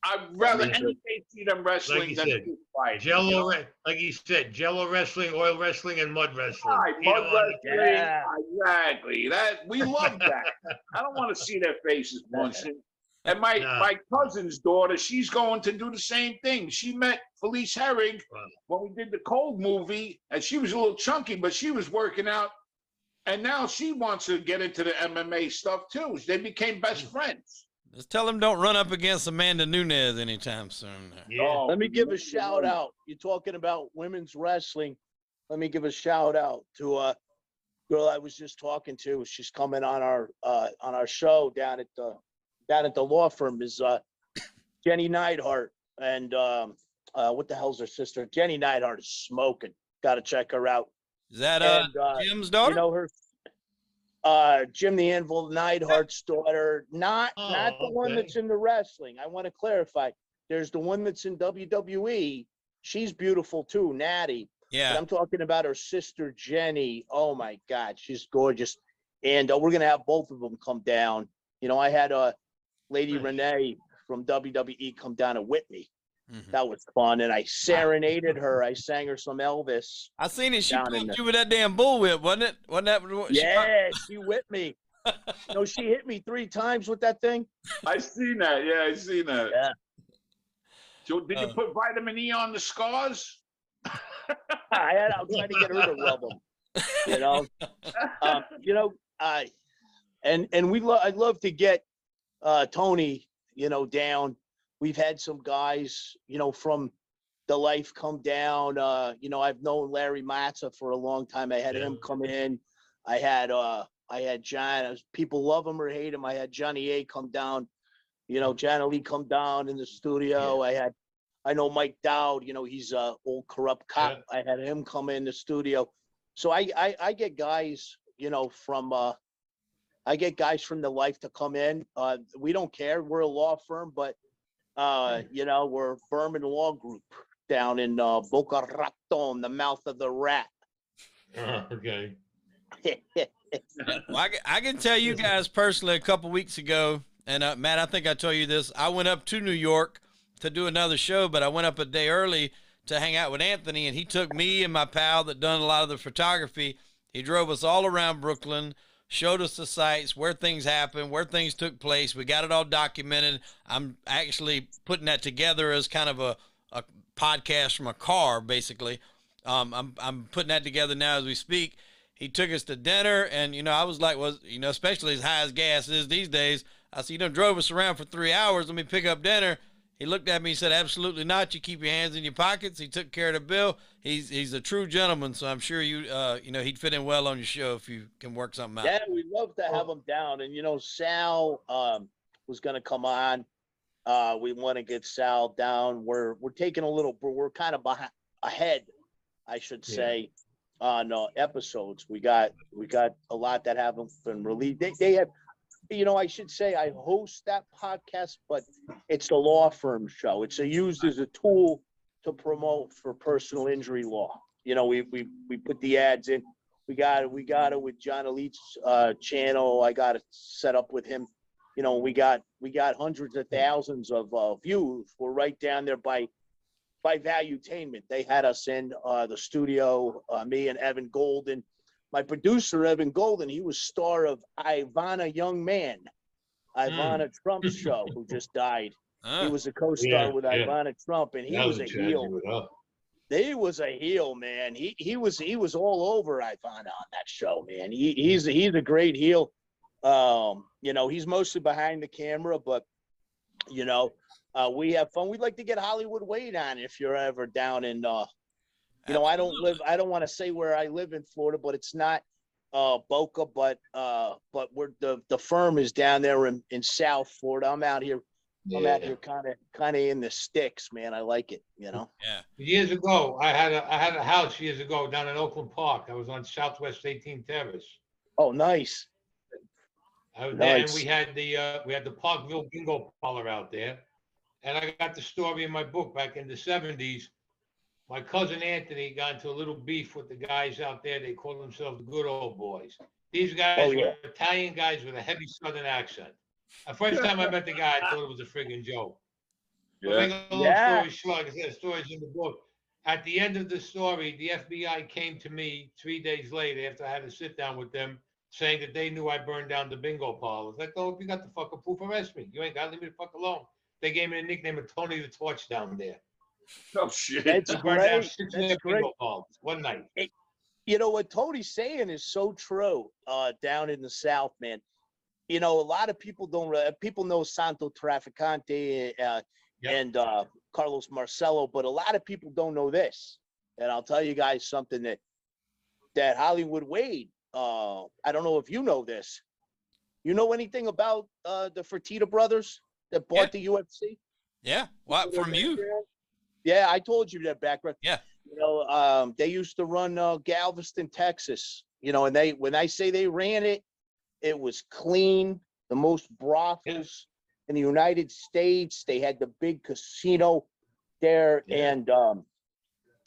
I'd rather any day see them wrestling than fight. Jello, like he said, Jello wrestling, oil wrestling, and mud wrestling. Right, mud wrestling. Exactly. That we love that. I don't want to see their faces punching. And my cousin's daughter, she's going to do the same thing. She met Felice Herrig when we did the Cold movie, and she was a little chunky, but she was working out. And now she wants to get into the MMA stuff too. They became best friends. Just tell them don't run up against Amanda Nunes anytime soon. Yeah. Let me give a shout out. You're talking about women's wrestling. Let me give a shout out to a girl I was just talking to. She's coming on our show down at the law firm. Is Jenny Neidhart, and what the hell's her sister? Jenny Neidhart is smoking. Got to check her out. Is that Jim's daughter? You know her. Jim the Anvil Neidhart's daughter, not the one that's in the wrestling. I want to clarify. There's the one that's in WWE. She's beautiful too, Natty. Yeah. But I'm talking about her sister Jenny. Oh my God, she's gorgeous. And we're gonna have both of them come down. You know, I had Lady Renee from WWE come down and whip me. Mm-hmm. That was fun, and I serenaded her. I sang her some Elvis. I seen it. She pulled you with that damn bullwhip, wasn't it? Wasn't that? Yeah, she whipped me. No, she hit me 3 times with that thing. I seen that. Yeah, I seen that. Yeah. So, did you put vitamin E on the scars? I'm trying to get her to rub them. You know, and I'd love to get Tony, you know, down. we've had some guys, from the life come down. I've known Larry Matza for a long time. I had him come in. I had John. People love him or hate him. I had Johnny A come down. John Ali come down in the studio. I know Mike Dowd. He's a old corrupt cop. I had him come in the studio. So I get guys, from I get guys from the life to come in. We don't care. We're a law firm, but we're Berman Law Group down in Boca Raton, the mouth of the rat. Okay. Well, I can tell you guys personally a couple weeks ago, and Matt, I think I told you this. I went up to New York to do another show, but I went up a day early to hang out with Anthony, and he took me and my pal that done a lot of the photography. He drove us all around Brooklyn, showed us the sites, where things happened, where things took place. We got it all documented. I'm actually putting that together as kind of a podcast from a car, basically. I'm putting that together now as we speak. He took us to dinner, and, I was like, especially as high as gas is these days, I said, drove us around for 3 hours. Let me pick up dinner. He looked at me and said, absolutely not. You keep your hands in your pockets. He took care of the bill. He's a true gentleman, so I'm sure he'd fit in well on your show if you can work something out. Yeah, we'd love to have him down. And, Sal was going to come on. We want to get Sal down. We're taking we're kind of ahead, I should say, on episodes. We got a lot that haven't been released. They have, I should say I host that podcast, but it's a law firm show. It's used as a tool to promote for personal injury law. We put the ads in. We got it with John Elite's channel. I got it set up with him. We got hundreds of thousands of views. We're right down there by Valuetainment. They had us in the studio, me and Evan Golden. My producer, Evan Golden, he was star of Ivana Young Man, Ivana Trump's show, who just died. He was a co-star with Ivana Trump, and he was a heel. He was a heel, man. He was all over Ivana on that show, man. He's a great heel. He's mostly behind the camera, but we have fun. We'd like to get Hollywood Wade on if you're ever down in I don't want to say where I live in Florida, but it's not Boca, but we're the firm is down there in South Florida. I'm out here kind of in the sticks, man. I like it, Yeah. Years ago, I had a house years ago down in Oakland Park. I was on Southwest 18th Terrace. Oh, nice. I was there, and we had the Parkville bingo parlor out there. And I got the story in my book back in the 70s. My cousin Anthony got into a little beef with the guys out there. They called themselves the Good Old Boys. These guys were Italian guys with a heavy Southern accent. The first time I met the guy, I thought it was a friggin' joke. Story short, I said, stories in the book. At the end of the story, the FBI came to me 3 days later after I had to sit down with them, saying that they knew I burned down the bingo parlors. I thought, if you got the fucking proof, arrest me. You ain't got to leave me the fuck alone. They gave me the nickname of Tony the Torch down there. Oh, shit. That's great. That's great. One night. What Tony's saying is so true down in the South, man. A lot of people people know Santo Trafficante and Carlos Marcello, but a lot of people don't know this. And I'll tell you guys something that Hollywood Wade, I don't know if you know this. You know anything about the Fertitta brothers that bought the UFC? Yeah. What, from you? Yeah, I told you that background. Yeah. They used to run Galveston, Texas. And when I say they ran it, it was clean. The most brothels in the United States. They had the big casino there, and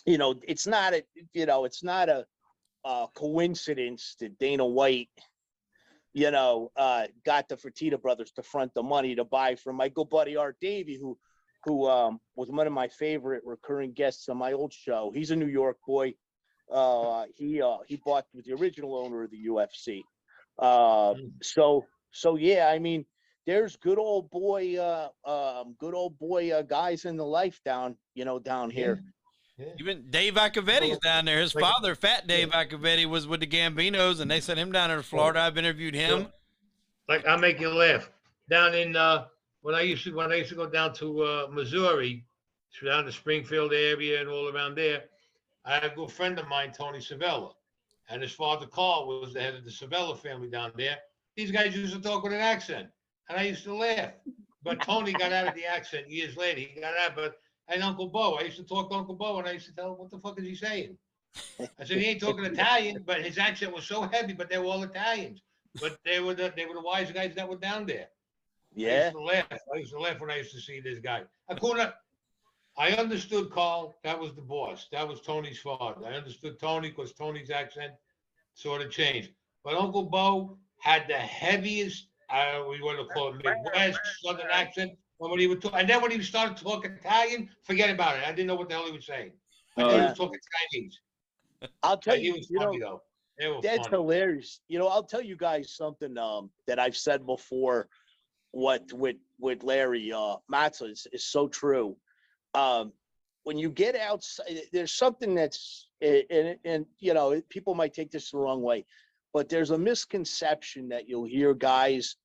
it's not a coincidence that Dana White, got the Fertitta brothers to front the money to buy from my good buddy Art Davey, who was one of my favorite recurring guests on my old show. He's a New York boy. He bought with the original owner of the UFC. So yeah, I mean, there's good old boy guys in the life down here. Yeah. Even Dave Iacovetti's down there. His father, Fat Dave Iacovetti, was with the Gambinos, and they sent him down to Florida. I've interviewed him. Like, I'll make you laugh. Down in when I used to go down to Missouri, down the Springfield area and all around there, I had a good friend of mine, Tony Savella, and his father Carl was the head of the Savella family down there. These guys used to talk with an accent, and I used to laugh. But Tony got out of the accent years later. He got out, but and Uncle Bo, I used to talk to Uncle Bo, and I used to tell him, "What the fuck is he saying?" I said, "He ain't talking Italian," but his accent was so heavy. But they were all Italians. But they were the wise guys that were down there. Yeah. I used to laugh when I used to see this guy. I understood Carl. That was the boss. That was Tony's father. I understood Tony because Tony's accent sort of changed. But Uncle Bo had the heaviest, we want to call it Midwest Southern accent. When he would talk, and then when he started talking Italian, forget about it. I didn't know what the hell he was saying. I thought he was talking Chinese. I'll tell He you, was you funny know, though. that's funny. hilarious. You know, I'll tell you guys something that I've said before. What with Larry Matza is so true. When you get outside, there's something that's and you know, people might take this the wrong way, but there's a misconception that you'll hear guys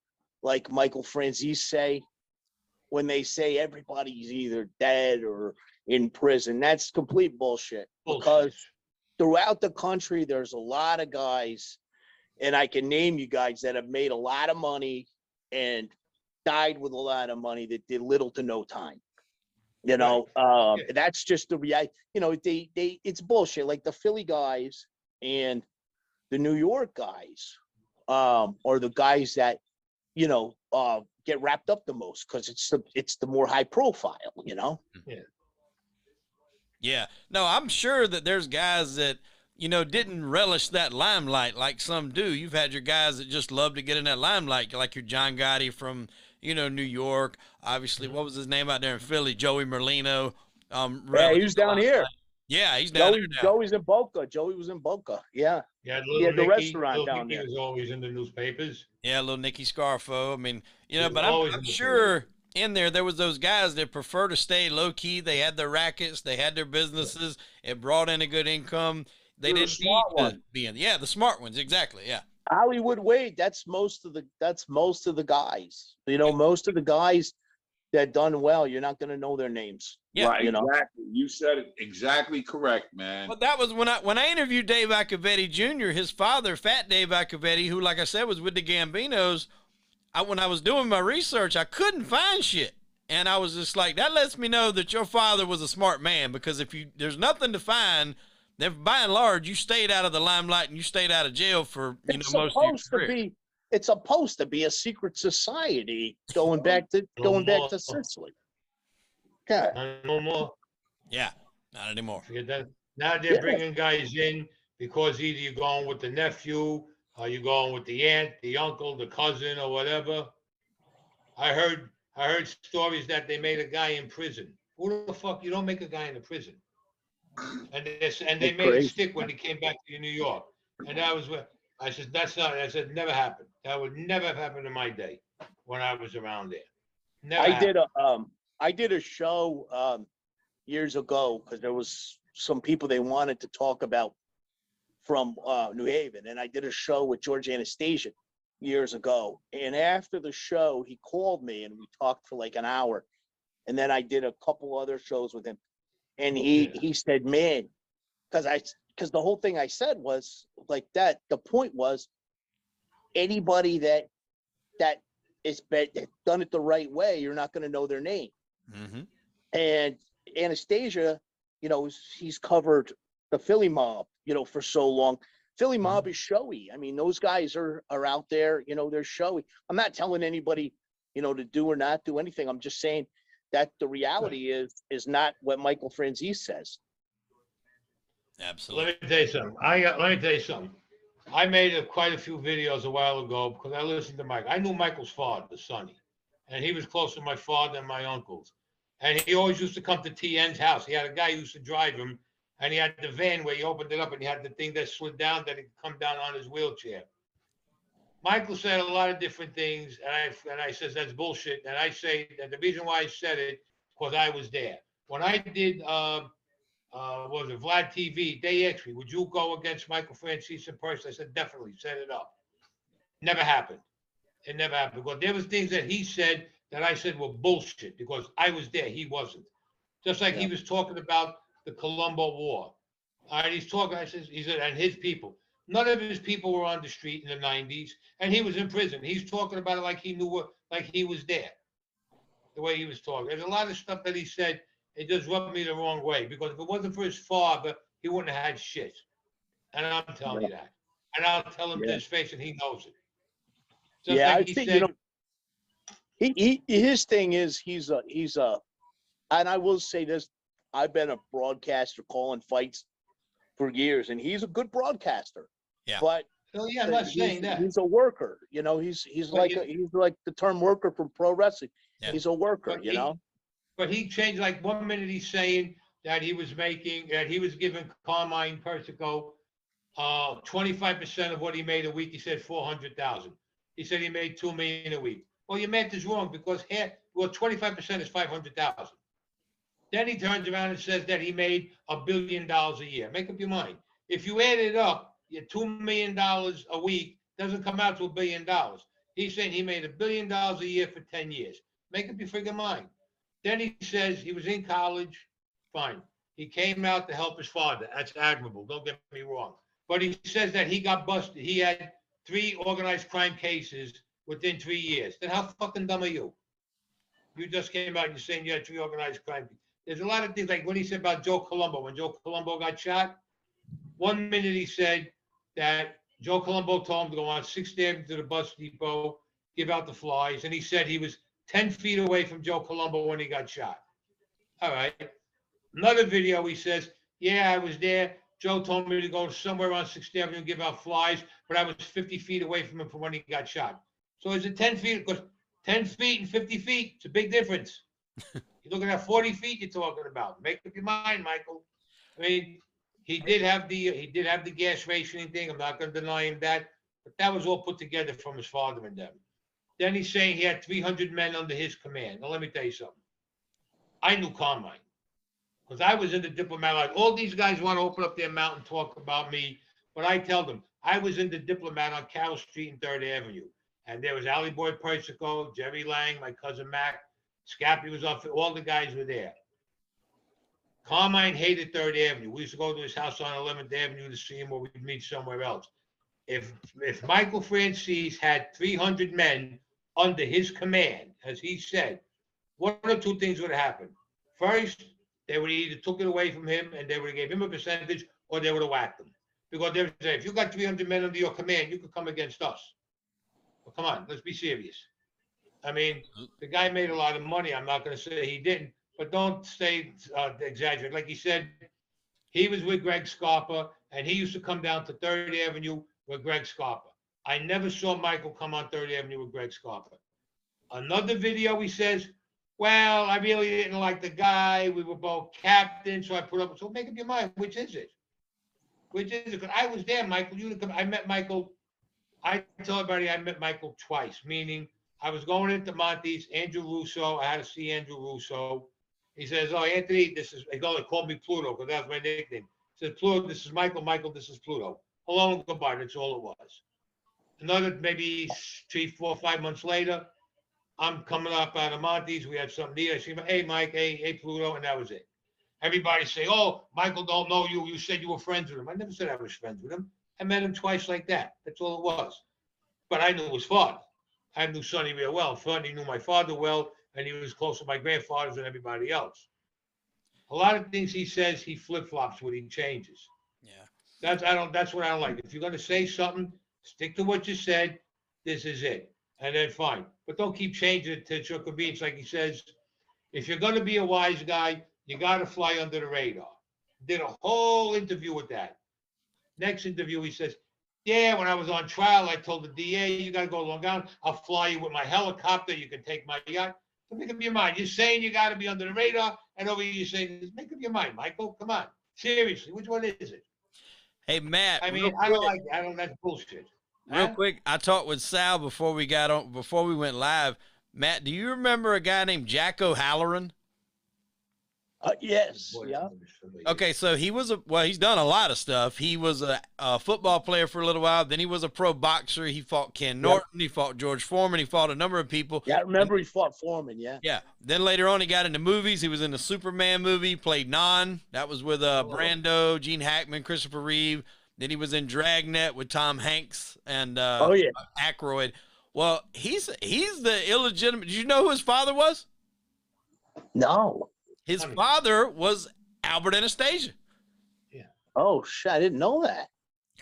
like Michael Franzese say when they say everybody's either dead or in prison. That's complete bullshit. Because throughout the country, there's a lot of guys, and I can name you guys that have made a lot of money and died with a lot of money that did little to no time. You know, that's just the reality. You know, it's bullshit. Like the Philly guys and the New York guys, or the guys that, you know, get wrapped up the most because it's the more high profile. You know. Yeah. Yeah. No, I'm sure that there's guys that, you know, didn't relish that limelight like some do. You've had your guys that just love to get in that limelight, like your John Gotti from, you know, New York. Obviously, what was his name out there in Philly? Joey Merlino. Yeah, he was down here. Yeah, he's down there now. Joey's in Boca. Joey was in Boca. Yeah. Yeah, The restaurant down there. He was always in the newspapers. Yeah, little Nicky Scarfo. I mean, you know, but always I'm in the sure in there was those guys that prefer to stay low key. They had their rackets, they had their businesses. It brought in a good income. They You're didn't the need smart to be in. Yeah, the smart ones, exactly. Yeah. Hollywood Wade, that's most of the guys. You know, most of the guys that done well, you're not going to know their names. Yeah, Right, you know? exactly. You said it exactly correct, man. But that was when I interviewed Dave Accavetti Jr., his father, Fat Dave Accavetti, who, like I said, was with the Gambinos. When I was doing my research, I couldn't find shit. And I was just like, that lets me know that your father was a smart man, because if there's nothing to find, then by and large, you stayed out of the limelight and you stayed out of jail for, you know, most of your career. It's supposed to be a secret society going back to Sicily. Yeah. No more. Yeah, not anymore. Forget that. Now they're bringing guys in because either you're going with the nephew or you're going with the aunt, the uncle, the cousin, or whatever. I heard stories that they made a guy in prison. Who the fuck? You don't make a guy in a prison. And they made it stick when he came back to New York. And that was what I said. I said, never happened. That would never have happened in my day when I was around there. Never I did a show years ago because there was some people they wanted to talk about from New Haven, and I did a show with George Anastasia years ago. And after the show, he called me and we talked for like an hour. And then I did a couple other shows with him. And he said, man, because the whole thing I said was like that. The point was anybody that is done it the right way, you're not going to know their name. Mm-hmm. And Anastasia, you know, he's covered the Philly mob, you know, for so long. Philly mob is showy. I mean, those guys are out there, you know, they're showy. I'm not telling anybody, you know, to do or not do anything. I'm just saying that the reality is not what Michael Franzese says. Absolutely. Let me tell you something. I made quite a few videos a while ago because I listened to Mike. I knew Michael's father, Sonny, and he was close to my father and my uncles. And he always used to come to TN's house. He had a guy who used to drive him, and he had the van where he opened it up and he had the thing that slid down that he could come down on his wheelchair. Michael said a lot of different things, and I says that's bullshit. And I say that the reason why I said it because I was there. When I did what was it, Vlad TV, they asked me, would you go against Michael Franzese in person? I said, definitely, set it up. Never happened. It never happened. Because there was things that he said that I said were bullshit because I was there. He wasn't. Just like he was talking about the Colombo War. All right, he's talking. He said, and his people. None of his people were on the street in the 90s, and he was in prison. He's talking about it like he knew what, like he was there. The way he was talking. There's a lot of stuff that he said. It just rubbed me the wrong way because if it wasn't for his father, he wouldn't have had shit. And I'm telling you that. And I'll tell him to his face, and he knows it. Just like I he think said, his thing is he's a, and I will say this: I've been a broadcaster calling fights for years, and he's a good broadcaster. Yeah. But I'm not saying that. He's a worker. You know, he's like the term worker from pro wrestling. Yeah. He's a worker. You know. But he changed. Like 1 minute he's saying that he was giving Carmine Persico 25% of what he made a week. He said 400,000. He said he made $2 million a week. Well, your math is wrong because 25% is 500,000. Then he turns around and says that he made $1 billion a year. Make up your mind. If you add it up, your $2 million a week doesn't come out to $1 billion. He's saying he made $1 billion a year for 10 years. Make up your freaking mind. Then he says he was in college. Fine. He came out to help his father. That's admirable. Don't get me wrong. But he says that he got busted. He had 3 organized crime cases within 3 years. Then how fucking dumb are you? You just came out and you're saying you had 3 organized crime. There's a lot of things, like when he said about Joe Colombo, when Joe Colombo got shot, 1 minute he said that Joe Colombo told him to go on 6th Avenue to the bus depot, give out the flies, and he said he was 10 feet away from Joe Colombo when he got shot. All right. Another video, he says, yeah, I was there. Joe told me to go somewhere on 6th Avenue and give out flies, but I was 50 feet away from him from when he got shot. So is it 10 feet? Because 10 feet and 50 feet, it's a big difference. You're looking at 40 feet you're talking about. Make up your mind, Michael. I mean, he did have the gas rationing thing. I'm not going to deny him that, but that was all put together from his father and them. Then he's saying he had 300 men under his command. Now, let me tell you something. I knew Carmine because I was in the diplomat line. All these guys want to open up their mouth and talk about me, but I tell them I was in the diplomat on Carroll Street and 3rd Avenue. And there was Ali Boy Persico, Jerry Lang, my cousin Mac, Scappy was off. All the guys were there. Carmine hated 3rd Avenue. We used to go to his house on 11th Avenue to see him, or we'd meet somewhere else. If Michael Francis had 300 men under his command, as he said, one or two things would have happened. First, they would have either took it away from him and they would have gave him a percentage, or they would have whacked him. Because they would say, if you got 300 men under your command, you could come against us. Well, come on, let's be serious. I mean, the guy made a lot of money. I'm not going to say he didn't, but don't say exaggerate. Like he said, he was with Greg Scarpa, and he used to come down to 3rd Avenue with Greg Scarpa. I never saw Michael come on 3rd Avenue with Greg Scarpa. Another video, he says, well, I really didn't like the guy. We were both captains, so I put up. So make up your mind. Which is it? Which is it? Because I was there, Michael. I met Michael. I tell everybody I met Michael twice, meaning I was going into Monty's, Andrew Russo. I had to see Andrew Russo. He says, oh, Anthony, he called me Pluto because that was my nickname. He says, Pluto, this is Michael. Michael, this is Pluto. Hello and goodbye. That's all it was. Another maybe 3, 4, 5 months later, I'm coming up out of Monty's. We had something to eat. I see him, hey, Mike, hey, Pluto, and that was it. Everybody say, oh, Michael don't know you. You said you were friends with him. I never said I was friends with him. I met him twice like that. That's all it was. But I knew his father. I knew Sonny real well. Sonny knew my father well, and he was close to my grandfathers and everybody else. A lot of things he says, he flip-flops with, he changes. Yeah. That's what I don't like. If you're gonna say something, stick to what you said. This is it. And then fine. But don't keep changing it to your convenience. Like he says, if you're gonna be a wise guy, you gotta fly under the radar. Did a whole interview with that. Next interview, he says, yeah, when I was on trial, I told the DA, you got to go Long Island. I'll fly you with my helicopter. You can take my yacht. So make up your mind. You're saying you got to be under the radar. And over here, you're saying, make up your mind, Michael. Come on. Seriously, which one is it? Hey, Matt. I mean, I don't like that. That's bullshit. Real quick, I talked with Sal before we went live. Matt, do you remember a guy named Jack O'Halloran? Yes. Yeah. Okay, so he was he's done a lot of stuff. He was a football player for a little while. Then he was a pro boxer. He fought Ken Norton. He fought George Foreman. He fought a number of people. Yeah, I remember he fought Foreman. Yeah. Yeah. Then later on, he got into movies. He was in the Superman movie. Played Non. That was with Brando, Gene Hackman, Christopher Reeve. Then he was in Dragnet with Tom Hanks and Aykroyd. Well, he's the illegitimate. Did you know who his father was? No. His father was Albert Anastasia. Yeah. Oh shit! I didn't know that.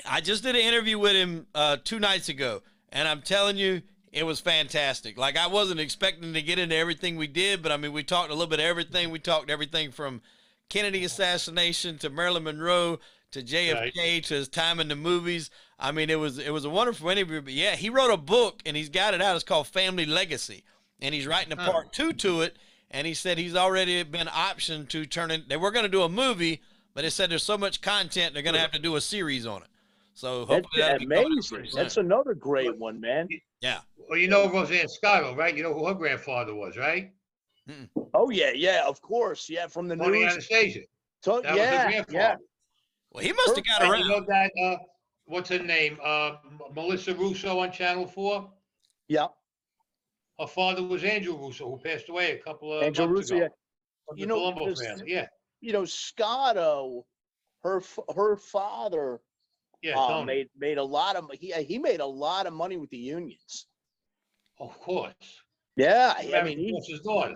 I just did an interview with him 2 nights ago, and I'm telling you, it was fantastic. Like, I wasn't expecting to get into everything we did, but I mean, we talked a little bit of everything. We talked everything from Kennedy assassination to Marilyn Monroe to JFK to his time in the movies. I mean, it was a wonderful interview. But yeah, he wrote a book, and he's got it out. It's called Family Legacy, and he's writing a part 2 to it. And he said he's already been optioned to turn in. They were going to do a movie, but they said there's so much content they're going to have to do a series on it. So hopefully that's amazing. That's another great one, man. Yeah. Well, you know Roseanne Scotto, right? You know who her grandfather was, right? Oh yeah, of course, yeah, from the Tony news. Anastasia. So, That was her grandfather. yeah. Well, he must have got And around. you know that what's her name? Melissa Russo on Channel 4. Yeah. Her father was Andrew Russo, who passed away a couple of Andrew months Russo, ago. yeah. From You the know, Colombo family. Yeah. You know, Scotto, her father Yeah, Tony. made a lot of he made a lot of money with the unions. Of course. Yeah, He I married mean, the boss's daughter.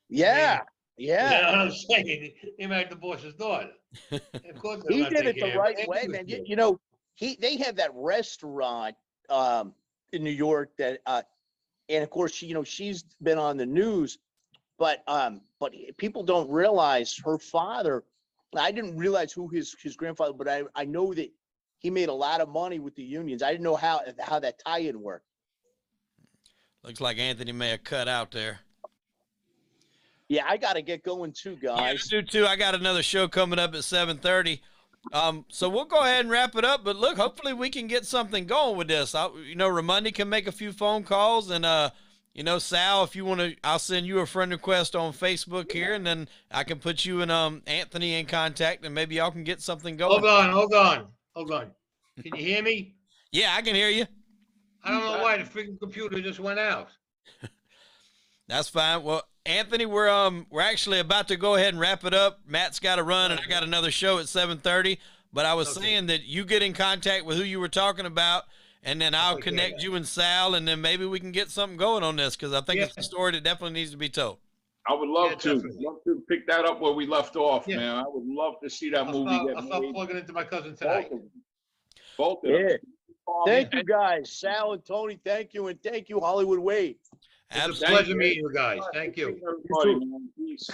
yeah. You know what I'm saying? He married the boss's daughter. Of course He they'll did take it care the of right it. way, man. You know, they have that restaurant in New York that and of course she's been on the news, but people don't realize her father. I didn't realize who his grandfather, but I know that he made a lot of money with the unions. I didn't know how that tie-in worked. Looks like Anthony may have cut out there. Yeah, I got to get going too, guys. Yeah, I do too. I got another show coming up at 7:30. So we'll go ahead and wrap it up. But look, hopefully we can get something going with this. Raimondi can make a few phone calls, and Sal, if you want to, I'll send you a friend request on Facebook here, and then I can put you and Anthony in contact, and maybe y'all can get something going. Hold on. Can you hear me? Yeah, I can hear you. I don't know why the freaking computer just went out. That's fine. Well, Anthony, we're actually about to go ahead and wrap it up. Matt's got to run, and I got another show at 7:30. But I was saying that you get in contact with who you were talking about, and then I'll connect you and Sal, and then maybe we can get something going on this, because I think it's a story that definitely needs to be told. I would love to pick that up where we left off, man. I would love to see that movie get I'll start made. plugging into my cousin tonight. Both of them. Yeah. Thank you, guys. Sal and Tony, thank you, and thank you, Hollywood Wade. It's a pleasure meeting you guys. Thank you. Everybody, man. Peace.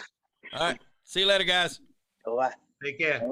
All right. See you later, guys. Bye. Take care.